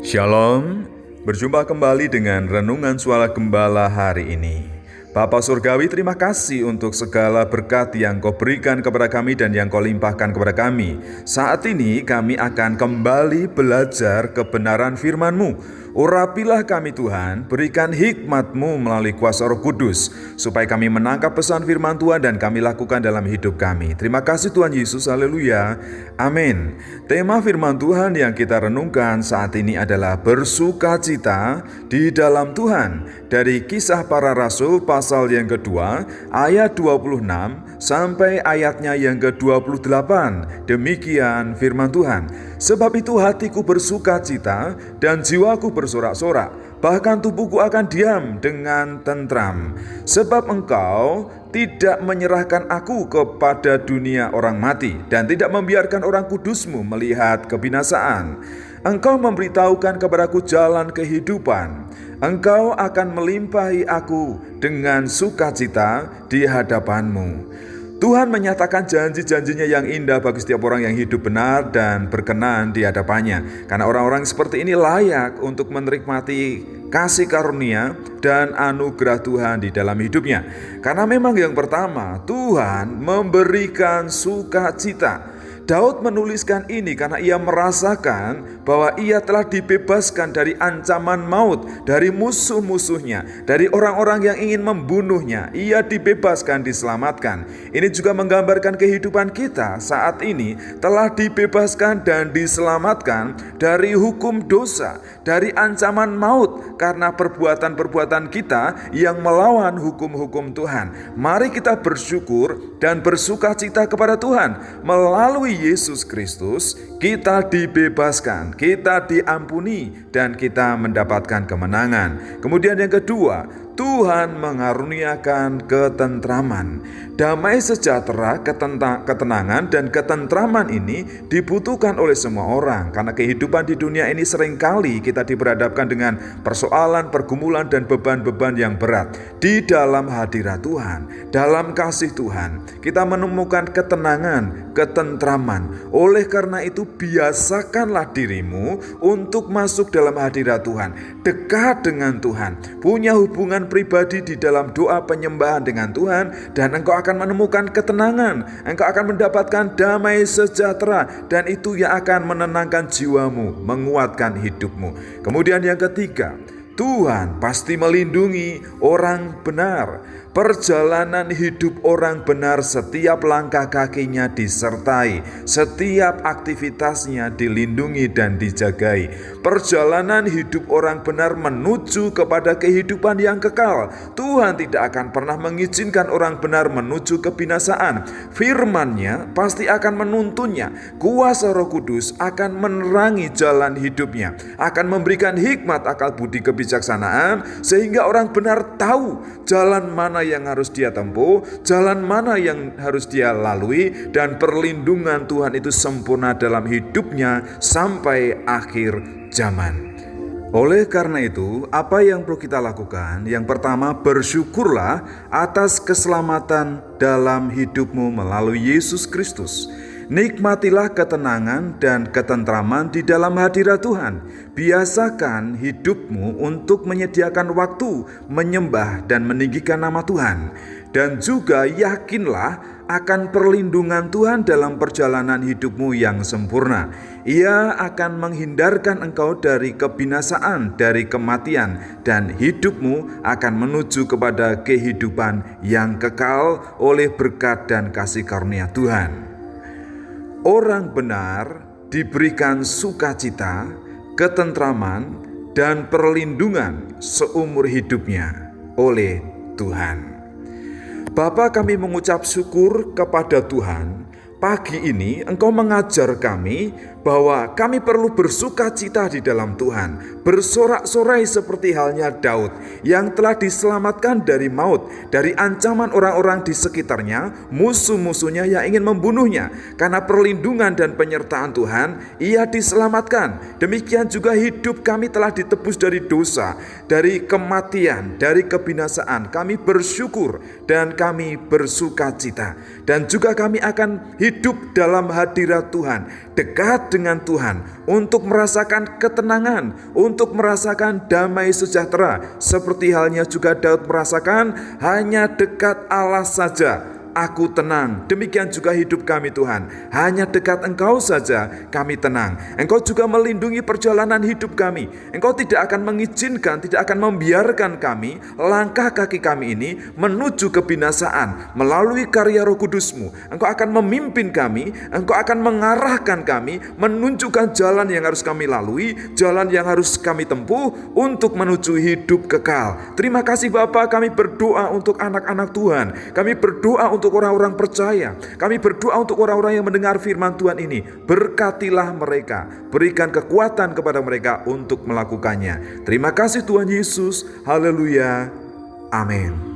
Shalom, berjumpa kembali dengan Renungan Suara Gembala hari ini. Bapa Surgawi, terima kasih untuk segala berkat yang Kau berikan kepada kami dan yang Kau limpahkan kepada kami. Saat ini kami akan kembali belajar kebenaran firman-Mu. Urapilah kami Tuhan, berikan hikmat-Mu melalui kuasa Roh Kudus, supaya kami menangkap pesan firman Tuhan dan kami lakukan dalam hidup kami. Terima kasih Tuhan Yesus, haleluya, amin. Tema firman Tuhan yang kita renungkan saat ini adalah bersukacita di dalam Tuhan. Dari Kisah Para Rasul pasal yang kedua, ayat 26 sampai ayatnya yang ke-28. Demikian firman Tuhan. Sebab itu hatiku bersukacita dan jiwaku bersorak-sorak, bahkan tubuhku akan diam dengan tentram. Sebab Engkau tidak menyerahkan aku kepada dunia orang mati, dan tidak membiarkan orang kudus-Mu melihat kebinasaan. Engkau memberitahukan kepadaku jalan kehidupan. Engkau akan melimpahi aku dengan sukacita di hadapan-Mu. Tuhan menyatakan janji-janjinya yang indah bagi setiap orang yang hidup benar dan berkenan di hadapannya. Karena orang-orang seperti ini layak untuk menikmati kasih karunia dan anugerah Tuhan di dalam hidupnya. Karena memang yang pertama, Tuhan memberikan sukacita. Daud menuliskan ini karena ia merasakan bahwa ia telah dibebaskan dari ancaman maut, dari musuh-musuhnya, dari orang-orang yang ingin membunuhnya. Ia dibebaskan, diselamatkan. Ini juga menggambarkan kehidupan kita saat ini telah dibebaskan dan diselamatkan dari hukum dosa, dari ancaman maut karena perbuatan-perbuatan kita yang melawan hukum-hukum Tuhan. Mari kita bersyukur dan bersukacita kepada Tuhan. Melalui Yesus Kristus kita dibebaskan, kita diampuni, dan kita mendapatkan kemenangan. Kemudian yang kedua, Tuhan mengaruniakan ketentraman. Damai sejahtera, ketenangan, dan ketentraman ini dibutuhkan oleh semua orang. Karena kehidupan di dunia ini seringkali kita diperhadapkan dengan persoalan, pergumulan, dan beban-beban yang berat. Di dalam hadirat Tuhan, dalam kasih Tuhan, kita menemukan ketenangan, ketentraman. Oleh karena itu, biasakanlah dirimu untuk masuk dalam hadirat Tuhan, dekat dengan Tuhan, punya hubungan pribadi di dalam doa penyembahan dengan Tuhan, dan engkau akan menemukan ketenangan, engkau akan mendapatkan damai sejahtera, dan itu yang akan menenangkan jiwamu, menguatkan hidupmu. Kemudian yang ketiga, Tuhan pasti melindungi orang benar. Perjalanan hidup orang benar, setiap langkah kakinya disertai, setiap aktivitasnya dilindungi dan dijagai. Perjalanan hidup orang benar menuju kepada kehidupan yang kekal. Tuhan tidak akan pernah mengizinkan orang benar menuju kebinasaan. Firman-Nya pasti akan menuntunnya. Kuasa Roh Kudus akan menerangi jalan hidupnya, akan memberikan hikmat, akal budi, kebijaksanaan, sehingga orang benar tahu jalan mana yang harus dia tempuh, jalan mana yang harus dia lalui, dan perlindungan Tuhan itu sempurna dalam hidupnya sampai akhir zaman. Oleh karena itu, apa yang perlu kita lakukan? Yang pertama, bersyukurlah atas keselamatan dalam hidupmu melalui Yesus Kristus. Nikmatilah ketenangan dan ketentraman di dalam hadirat Tuhan. Biasakan hidupmu untuk menyediakan waktu menyembah dan meninggikan nama Tuhan. Dan juga yakinlah akan perlindungan Tuhan dalam perjalanan hidupmu yang sempurna. Ia akan menghindarkan engkau dari kebinasaan, dari kematian, dan hidupmu akan menuju kepada kehidupan yang kekal oleh berkat dan kasih karunia Tuhan. Orang benar diberikan sukacita, ketentraman, dan perlindungan seumur hidupnya oleh Tuhan. Bapa, kami mengucap syukur kepada Tuhan. Pagi ini Engkau mengajar kami bahwa kami perlu bersukacita di dalam Tuhan, bersorak-sorai seperti halnya Daud yang telah diselamatkan dari maut, dari ancaman orang-orang di sekitarnya, musuh-musuhnya yang ingin membunuhnya. Karena perlindungan dan penyertaan Tuhan, ia diselamatkan. Demikian juga hidup kami telah ditebus dari dosa, dari kematian, dari kebinasaan. Kami bersyukur dan kami bersukacita, dan juga kami akan hidup dalam hadirat Tuhan, dekat dekat dengan Tuhan, untuk merasakan ketenangan, untuk merasakan damai sejahtera, seperti halnya juga Daud merasakan hanya dekat Allah saja aku tenang. Demikian juga hidup kami Tuhan, hanya dekat Engkau saja kami tenang. Engkau juga melindungi perjalanan hidup kami. Engkau tidak akan mengizinkan, tidak akan membiarkan kami, langkah kaki kami ini menuju kebinasaan. Melalui karya Roh Kudus-Mu, Engkau akan memimpin kami, Engkau akan mengarahkan kami, menunjukkan jalan yang harus kami lalui, jalan yang harus kami tempuh untuk menuju hidup kekal. Terima kasih Bapa, kami berdoa untuk anak-anak Tuhan. Kami berdoa untuk orang-orang percaya. Kami berdoa untuk orang-orang yang mendengar firman Tuhan ini. Berkatilah mereka, berikan kekuatan kepada mereka untuk melakukannya. Terima kasih Tuhan Yesus. Haleluya. Amin.